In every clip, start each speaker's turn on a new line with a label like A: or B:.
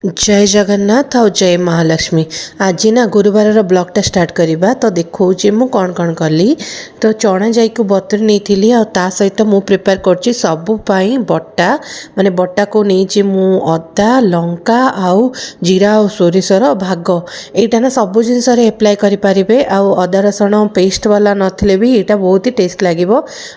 A: जय जगन्नाथ और जय महालक्ष्मी। आज ना गुरुवार ब्लॉगटा स्टार्ट करवा तो देखा मु कौन कौन कली। तो चना जाई को बतर नहीं आ सहित मु प्रिपेयर कर सबुपाई बटा माने बटा को नहीं मु अदा लंका आउ जीरा और सोरिषर भाग यहाँ ना सबू जिनस एप्लाय करें। आउ अदा रसुण पेस्ट वाला नथिले भी यहाँ बहुत ही टेस्ट लगे।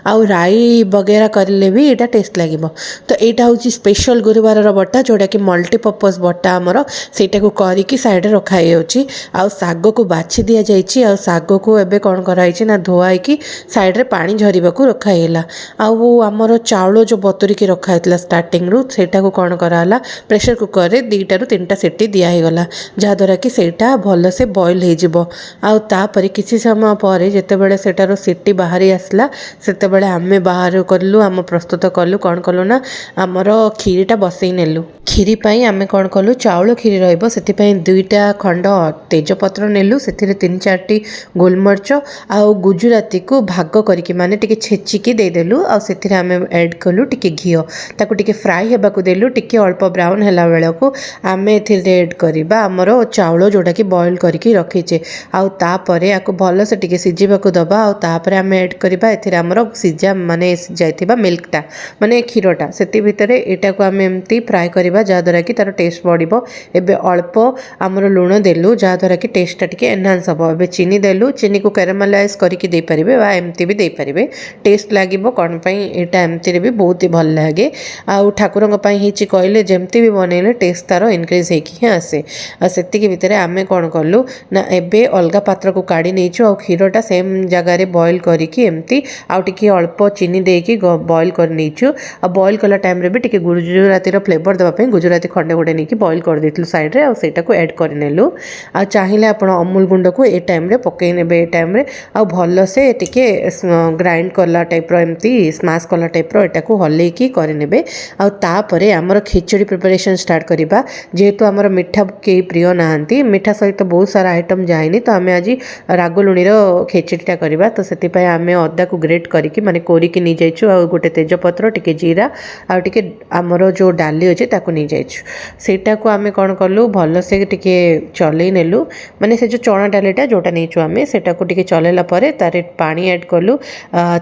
A: आउ राई वगैरह करें भी यहाँ टेस्ट लगे। तो यहाँ हूँ स्पेशल गुरुवार बटा जोटा कि मल्टीपर्पज बटा आमर सेटा को करिकी साइड रखाई होची। आ साग को बाछि दिया जाइछि। आ साग को एबे कोन कराई छि ना धोआई की साइड रे पानी झरिबा को रखाइला। आ वो आमर चाउल जो बतुरी की रखाइतला स्टार्टिंग रु सेटा को कोन कराला प्रेशर कुकर रे 2 ରୁ 3टा सीटी दिया हे गला जा द्वारा कि सेटा भलो से बॉईल हे जिवो। आ तापरे किछि समय परे जेते बेले सेटारो सीटी बाहरी आसला सेते बेले आमे बाहर करलु आम प्रस्तुत करलु कोन करलु ना आमर खीरीटा बसई नेलु। खीरी पई आमे कोन करलु चाउल खीरी रहिबो सेतिपई 2टा खंड तेजपत्र नेलु सेतिरे 3-4टी गोलमरच आउ गुजराती को भाग करिके माने टिके छेचिकी दे देलु। आ सेतिरे आमे ऐड कलु टिके घियो ताकू टिके फ्राई हेबा को देलु। टिके अल्प ब्राउन हैला बेला को आमे एथिरे ऐड करबा हमरो चाउल जोटा कि बॉईल करिके रखिचे। आउ तापरे आको भलो से टिके सिजिबा को दबा। आउ तापरे आमे ऐड करबा एथिरे हमरो सिजा माने जायथिबा मिल्कटा माने खीरटा सेति भितरे एटा को आमे एम्ति फ्राई करबा जा द्वारा कि तार टेस्ट बढ़िबो। एबे अल्प आमर लुण देलु जा द्वारा कि टेस्टा टिके एनहांस हबो। एबे चीनी देलु चीनी को कैरामेलाइज करके दे परिबे बा एम्ति भी दे परिबे टेस्ट लागिबो। कोन पई एटा एम्ति रे भी बहुत ही भल लागे। आ ठाकुरंग पई हिची कहले जेम्ति भी बनेले टेस्ट तार इनक्रीज हेकी ही आसे। आ सेति के भितरे आमे कोन करलु ना एबे अलगा पात्र को काढी नेचु। आ खीरटा सेम जगह रे बॉईल करिकि एम्ति आ टिके अल्प चीनी देकी बॉईल कर नेचु। आ बॉईल कला टाइम रे भी टिके गुजराती रो फ्लेवर देबा पई गुजराती खंडे गोटे नेकी बॉईल कर देथिलु साइड रे। आ सेटा को ऐड कर नेलु। आ चाहिले आपण अमूल गुंड को ए टाइम रे पकई नेबे ए टाइम रे। आ भलो से टिके ग्राइंड करला टाइप रो एम्ति स्मैश करला टाइप रो एटा को हल्ले की कर नेबे। आ तापरे हमर खिचड़ी प्रिपरेशन स्टार्ट करिबा। जेहेतु हमर मिठा के प्रिय नाहंती मिठा सहित बहुत सारा आइटम जाइनी तो आमे आज राग लुणी रो खिचड़ीटा करिबा। तो सेति पय आमे अदा को ग्रेट करिकि माने कोरिकि नि जाइछु। आ गोटे तेजपत्र टिके जीरा आ टिके हमर जो डाली अछि ताको नि जाइछु। सेटा को आमे कोन करलु भलो से टिके चलै नेलु माने से जो चना डालीटा जोटा नेचु आमे सेटा को टिके चलेला परे तारे पानी ऐड करलु।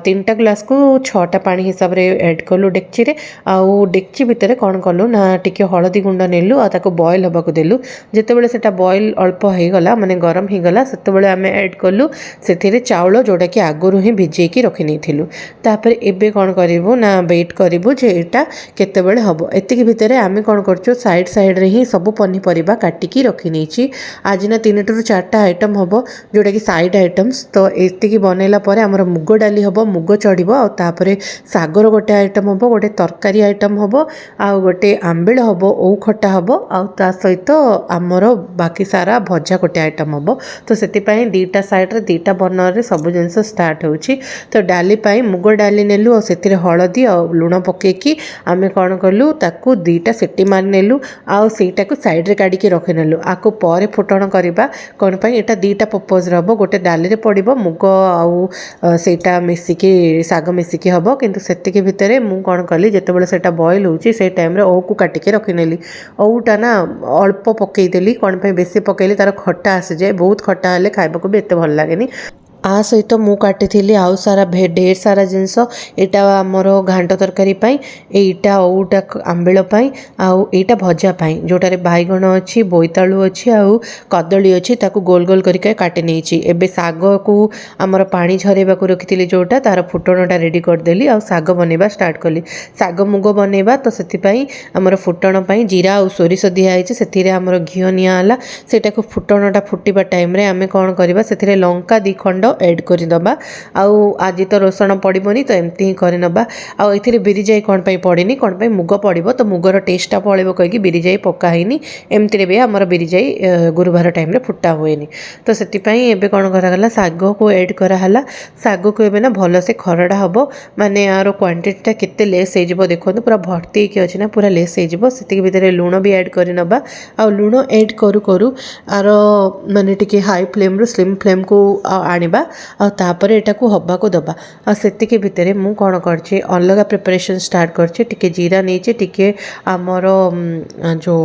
A: 3टा ग्लास को 6टा पानी हिसाब रे ऐड करलु डेक्ची रे। आउ डेक्ची भितरे कोन करलु ना टिके हळदी गुंड नेलु आ ताको बॉईल हबा को देलु। जेते बेले सेटा बॉईल अल्प हे गला माने गरम हे गला सेते बेले आमे ऐड करलु सेथिरे चाउल जोटा कि आगुरु ही भिजै की रखि नेथिलु। तापर एबे कोन करिवो ना वेट करिवो जे एटा केते बेले हबो। एतिके भितरे आमे कोन करचो साइड साइड रे ही सब पनी परिबा काटिकी रखि नेछि। आज ना 3 टू 4टा आइटम हबो जोटा कि साइड आइटम्स। तो एतिकी बनेला परे हमर मुग डाली हबो मुग चढ़िबो। आ तापरे सागर गोटे आइटम हबो गोटे तरकारी आइटम हबो आ गोटे आंबिल हबो ओ खट्टा हबो। आ ता सहित हमर बाकी सारा भजा गोटे आइटम हबो। तो सेति पई 2टा साइड रे 2टा बर्नर रे सब जिंस स्टार्ट होउछि। तो डाली पई मुग डाली नेलु आ सेतिरे हळदी आ लुण पकेकी आमे कोन करलु ताकू 2टा सिटी मार नेलु। आ सेटा को साइड रे काढी के रख नेलु। आको परे फुटण करबा कोन पई एटा 2टा पर्पस रहबो गोटे डाली रे पडिबो मुग आ सेटा मिसी के साग मिसी के हबो। किंतु सेति के भितरे मु कोन करली जेते बेले सेटा बॉईल होउछि से टाइम रे ओ को काटी के रख नेली। ओटा ना अल्प पकई देली कोन पई बेसी पकईले तार खट्टा आसे जाय बहुत खट्टा हेले खाइबा को भी एते भल लागेनी। आ सहित मु काटी थी आउ सारा ढेर सारा जिनस एटा आमर घांट तरकारी पाई एटा ओटा आंबिल पाई आउ एटा भजा पाई जोटारे बाइगण अच्छी बोईतालु अच्छी आउ कदली अच्छी ताकू गोल गोल करके काटी नेछि। एबे साग को आमर पानी झरेबा को रखिथिली जोटा तार फुटणटा रेडी कर देली। आउ साग बनेबा स्टार्ट कली। साग मुग बनेबा तो सेति पई आमर फुटण पई जीरा आउ सोरिष दिया आइछि सेतिरे आमर घियो निया हला। सेटा को फुटणटा फुटिबा टाइम रे आमे कोन करबा सेतिरे लंका 2 खंड ऐड कर दबा। आउ आज तो रसुण पड़बनी तो एमती ही कर नबा। आउ एथिरे बिरी जाई कोन पई पड़ेनी कोन पई मुग पड़िबो तो मुगर टेस्टटा पळेबो कहि बिरी जाई पक्का हैनी। एमती रे बे हमर बिरी जाई गुरुवार टाइम रे फुट्टा होएनी। तो सेति पई एबे कोन करा गला साग को ऐड करा हला। साग को एबे ना भलो से खरडा हबो माने यार क्वांटिटीटा केते लेस हे जिवो देखोन पूरा भर्ती के अछि ना पूरा लेस हे जिवो। सेति के भितरे लूण भी ऐड कर नबा। आउ लूण ऐड करू करू आरो माने टिके हाई फ्लेम रो स्लिम फ्लेम को आनिबा। रखिदेबा आउे एटा को हवा को दबा आतिक भितर मु कौन कर अलग प्रिपरेशन स्टार्ट कर जीरा नहीं टिके आमर जो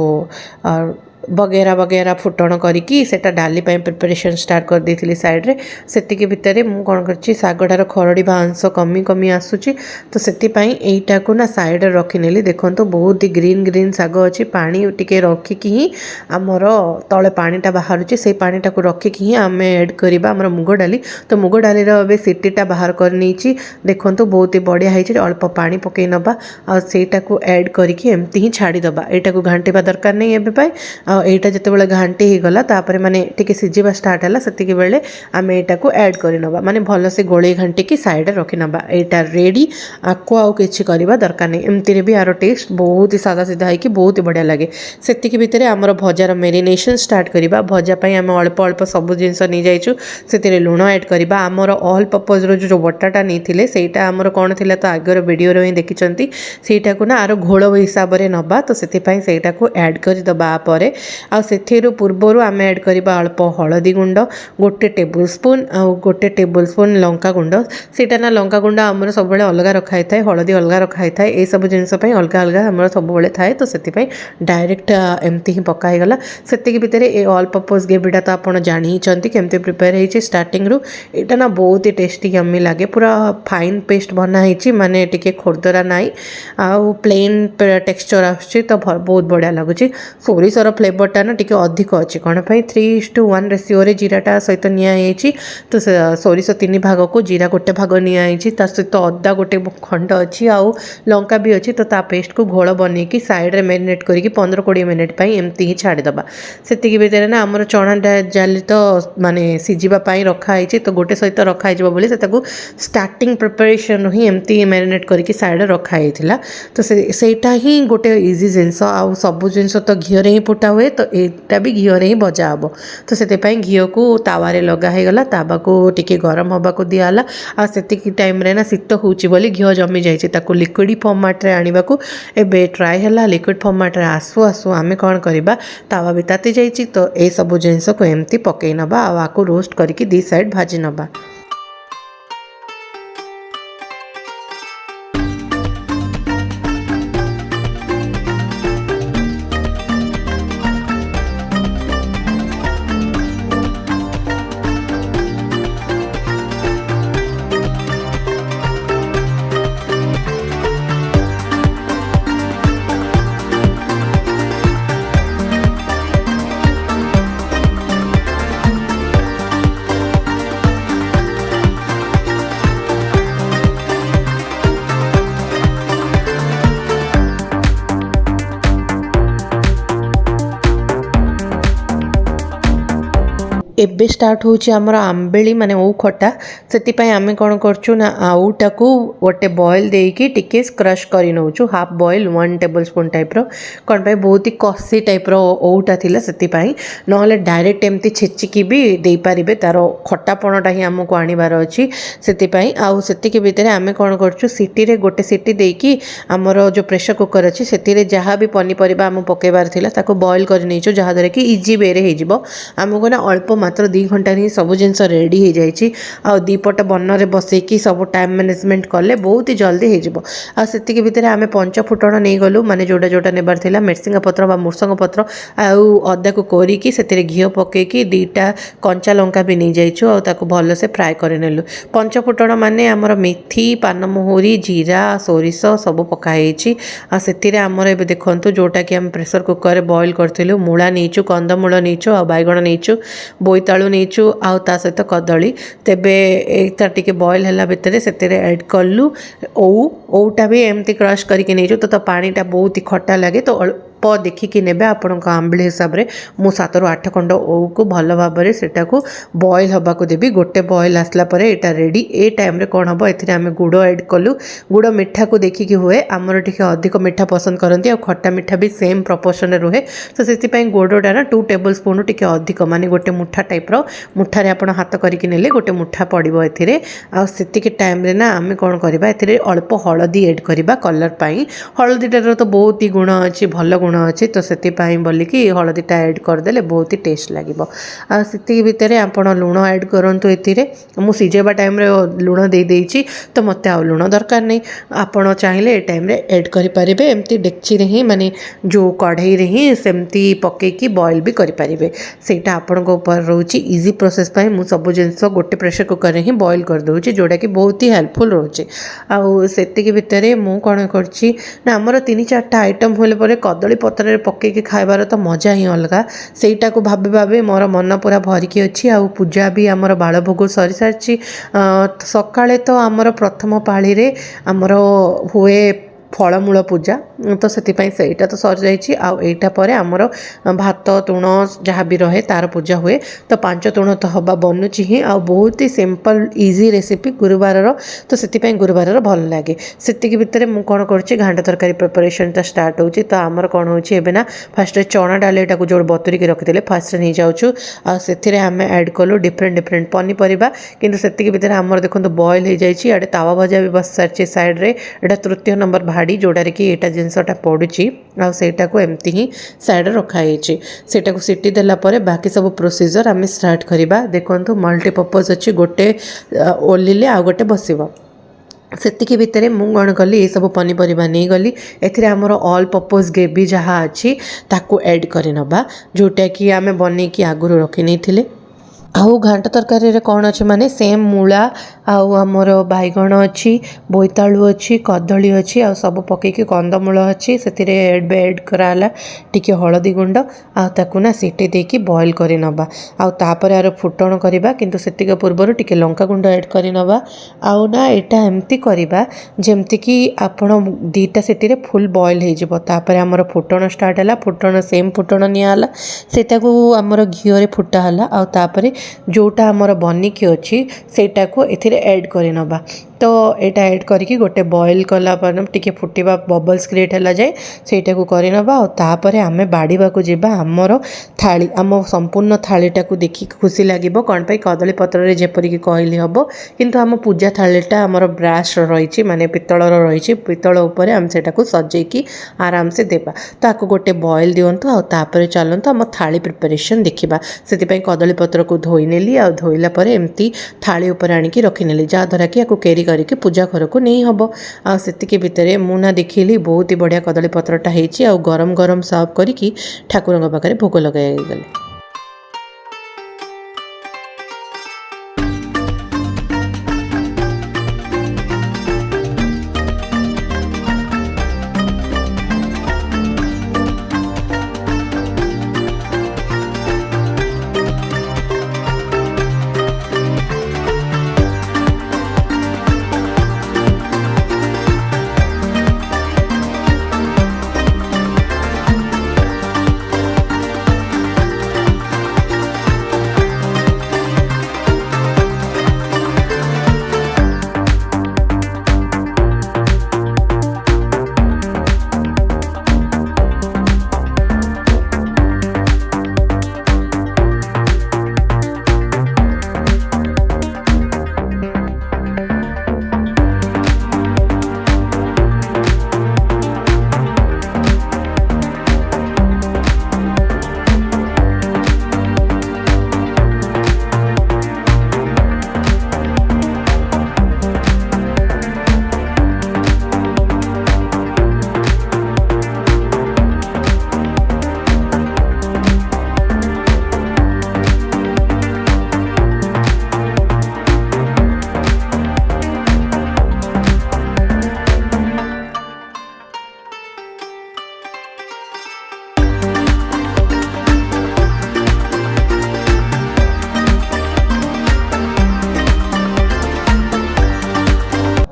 A: बगेरा बगेरा फुटण करिकी सेटा डाली प्रिपरेशन स्टार्ट कर देथिली साइड रे सेतिके भितरे मु कोन करछि सागडार खरडी भांस कमी कमी आसुछि तो सेति पई एइटा को ना साइड रे रखि नेली देखंतो बहुत ही ग्रीन ग्रीन साग अछि पानी टिके रखिकी ही हमर तळे पानीटा बाहरुछि से पानीटा को रखिकी ही आमे ऐड करबा हमर मुगो डाली तो मुगो डाली रो बे सिटीटा बाहर कर नेछि देखंतो बहुत ही बढ़िया हैछि अल्प पानी पके नबा आ सेटा को ऐड करिकी एम्ति ही छाडी दबा एटा को घांटीबा दरकार नै एबे पई एटा जिते घांटी हो गला तापर माने टिके सिझिबा स्टार्ट हला सेतिके बेले आमे एटा को ऐड करि नबा माने भलो से गोळे घांटी की साइड रे रखि नबा एटा रेडी आको आउ किछि करबा दरकार नै एम्ति रे भी आरो टेस्ट बहुत ही सादा सीधा है कि बहुत ही बढ़िया लगे सेतिके भितरे हमर भजार मेरिनेशन स्टार्ट करबा भजा पई आमे अल्प अल्प सब जिंस नै जाइछु सेतिरे लूण ऐड करबा हमर ऑल पर्पस रो जो बटाटा नैथिले सेटा हमर कोन थिला तो आगर वीडियो रे देखिचंती सेटा को ना आरो घोळ हिसाब रे नबा तो सेति पई सेटा को ऐड करि दबा परे आ सेथिरु पूर्वरु आमे ऐड करबा अल्प हळदी गुंड गोटे टेबल स्पून आ गोटे टेबल स्पून लंका गुंड सेटा ना लंका गुंड हमर सब बेले अलगा रखाई थाए हळदी अलगा रखाई थाए ए सब जिंस पई अलगा अलगा हमर सब बेले थाए तो सेति पई डायरेक्ट एम्ति ही पकाई गला सेति के भितरे ए ऑल पर्पस ग्रेवीटा तो आपण जानि ही चंती केमते प्रिपेयर हेछि स्टार्टिंग रु एटा ना बहुत ही टेस्टी यम्मी लागे पूरा फाइन पेस्ट बना हेछि माने टिके खोरदरा नाई आ प्लेन टेक्सचर आछि तो बहुत बढ़िया लागुछि सोरिसर फ्लेवरटा ना टिके अधिक अच्छी कौन 3:1 रेसियो रे जीराटा सहित नियाई तो सोरिष 3 भाग को जीरा गोटे भाग नियाई सहित अदा गोटे खंड अच्छी आउ लंका भी अच्छी तो ता पेस्ट को घोल बन की साइड रे मैरिनेट करके 15-20 मिनिट एमती ही छाड़ीदबा से भितर ना आमर चना जाली तो माने सिझापी रखाई तो गोटे सहित रखाई बोली से स्टार्टिंग प्रिपरेशन ही एमती मैरिनेट करके साइड रखाई तो सेटा ही गोटे इजी जिनस आउ सब जिनस तो घीरे ही फुटा हुए तो एटा भी घीरे ही भजा हम तो से घी को तावारे लगा गला तावा को टिके गरम हवा को दिहला आ से टाइम रे ना शीत होची बोली घी जमी जाइए लिक्विड फॉर्मेट रे आनिबा को एबे ट्राई हला लिक्विड फॉर्मेट रे आसु आसु आमे कौन करबा तावा भी ताती जाइए तो ए सब जिनस को एमती पकई नबा आको रोस्ट करके दी साइड भाजी नबा। एबे स्टार्ट होची आमर आंबेली माने ओ खटा से आम कौन करचु ना आउटा को गोटे बॉयल देकी टिके क्रश कर नौचु half boil 1 tablespoon type रो कौन पे बहुत ही कसी टाइप रो ओटा थिला सेति पई नहले डायरेक्ट एमती छेचिकी भी दे पारिबे तार खट्टापणटा ही आमको आनिबार अछि सेति पई आउ सेति के भितरे आम कौन करचु सिटी रे गोटे सिटी देकी आमर जो प्रेशर कुकर अछि सेति रे जहाँ भी पनी परिबा आम पकेबार थिला ताको बॉयल कर नेचु जहाँ द्वारा कि इजी वे रे हे जिवो आमको ना अल्प मात्र 2 घंटा ही सब जिनस रेडी हो जाइए आ दीपट बर्नर बसैकी सब टाइम मैनेजमेंट कले बहुत ही जल्दी हो आती भितर आम 5 फुटण नहीं गलु माने जोटा जोटा नेबार थिला मेरसिंगा पत्र बा मुर्संग पत्र आउ अदा को कोरिकी सेतिरे घी पकेकी 2टा कंचा लंका भी नहीं जाइछु आ ताको भल से फ्राए कर नेलु 5 फुटण माने आमर मेथी पानमहुरी जीरा सोरिष सब पकाई आ सेतिरे आमर एबे देखंतु जोटा कि हम प्रेशर कुकर बॉयल करथिलु मूला नैचु कंदमूल नैचु आ बैगण नैचु बोईतालु नैचु आउ ता सहित कदली तेबे एटा टिके बॉयल हला भितर सेतिरे ऐड कलु ओटा भी एमती क्रश करके नैचु तो पानीटा बहुत ही खट्टा लगे तो देखिकी नेबे आपण आंबली हिसाब रे मु 7 ରୁ 8 खंड ओ को भल भाव में सेटा को बॉयल हवा को देबी गोटे बॉयल आसला परे एटा रेडी ए टाइम रे कोन हबो एथिरे आमे गुड़ ऐड कलु गुड़ मिठा को देखिकी हुए आमर टिके अधिक मिठा पसंद करंती आ खट्टा मिठा भी सेम प्रोपोर्शन रे रुहे तो सेति पई गुड़टा ना 2 टेबल स्पून टिके अधिक माने गोटे मुठा टाइप रो मुठा रे आपण हाथ करके नेले गोटे मुठा पड़िबो एथिरे आ सेति के टाइम रे ना आमे कोन करबा एथिरे अल्प हळदी ऐड करबा कलर पई हळदीटार तो बहुत ही गुण अछि भल गुण लुण अच्छी तो से बोलिकी हलदीटा ऐड करदे बहुत ही टेस्ट लगे। से भितर आपण लुण ऐड करूँ ए मु सिझेबा टाइम लुण दे देइछि तो मत आ लुण दरकार नहीं। आपण चाहिए ए टाइम ऐड करें एमती डेक्ची ही माने जो कढ़ई रे ही सेमती पकईकी बॉयल भी करें सेटा आपण ऊपर रोचे इजी प्रोसेस मु सब जिनस गोटे प्रेशर कुकर ही बॉयल कर दूची जोटा कि बहुत ही हेल्पफुल रोचे। आती भितर मु कौन करमर 3-4टा आइटम होले कदली पत्र पकईकी खाइबार तो मजा ही अलग सेटा को भावे भावे मोर मन पूरा भरिकी अच्छी। आ पूजा भी आमर बाल भोग सरी सारी सकाळे तो आमर प्रथम पाली रे आमर हुए फलमूल पूजा तो से तो सर जाइटा पर आमर भात तुण जहाँ भी रहे तार पूजा हुए तो 5 तुण तो हवा बनूची ही आ बहुत ही सिंपल इजी रेसिपी गुरुवार तो से गुरुवार भल लगे। से भितर मुझे कौन कर घांट तरकारी प्रिपरेशनटा स्टार्ट होची तो आमर कौन होबे ना फास्ट चना डालीटा को जो बतुरी रखिले फास्ट नहीं जाऊँ से आम ऐड कलु डिफरेंट पनीपरिया किंतु से भितर आमर देखो बॉयल हो जाए तावा भजा भी बस सारी साइड्रे एटा तृतीय नंबर भाड़ी जोड़ारे कि एटा जिनसटा पड़ुची आईटा को एमती ही साइड रखाई सेटा को सीटी देला परे बाकी सब प्रोसीजर आम स्टार्ट करवा। देखो मल्टीपर्पज अच्छी गोटे ओलिले आ गोटे बसब से भितर मुझे कौन कली ये सब पनीपरिया नहीं गली एथिरे आमर ऑल पर्पज ग्रेवी जहाँ अच्छी ताकू ऐड कर नबा जोटा कि आम बन की आगुरी रखी नहीं। आउ घांट तरकारी कौन अच्छे माने सेम मूला आमर बैगण अच्छी बोईतालु अच्छी कदली अच्छी आ सब पकईकी कंदमूल अच्छी से ऐड कराला टिके हलदी गुंड आना सीटी देकी बॉयल कर नबा आउर यार फुटण करवा किंतु से पूर्वर टिके लंका गुंड ऐड कर नबा आउना एटा एमती करवा जमती कि आपण 2टा सीटी फुल बॉयल होपर आमर फुटण स्टार्ट है फुटण सेम फुटण निला सेटा को आमर घीओ फुटा है आउे जोटा आमर बनिकी अच्छी सेटा को एथिरे ऐड कर नबा तो एटा ऐड करके गोटे बॉयल कला टिके फुटिबा बबल्स क्रिएट है जाए सेटा को कर नबा तापर आमे बाड़ीबा को जीबा आमर थाली आम संपूर्ण थालीटा को देखि खुशी लगे कौन पाई कदली पत्र रे जेपरिक कहली हम किंतु आम पूजा थालीटा आमर ब्रास रही माने पितलर रही पितल उपर आम सेटा को सजेकी आराम से देबा तो आपको गोटे बॉयल दिंतु आपर चलतु आम थाली प्रिपरेशन देखा से कदली पत्र को धोई नेली आ धोइला पर एमती थाली उपर आनिकी रखिनेली जहाँद्वारा कि आपको कैरी करके पूजा घर को नहीं हम आती भितर मुना देखिली बहुत ही बढ़िया कदली पत्रटा होती आ गरम गरम सर्व करी ठाकुर पाखे भोग लगे गले।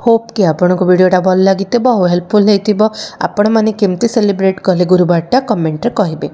A: होप कि आपण को वीडियोटा भल लगी हेल्पफुल होती आपण मैंने केमती सेलिब्रेट कले गुरुवारटा कमेंट रे कहिबे।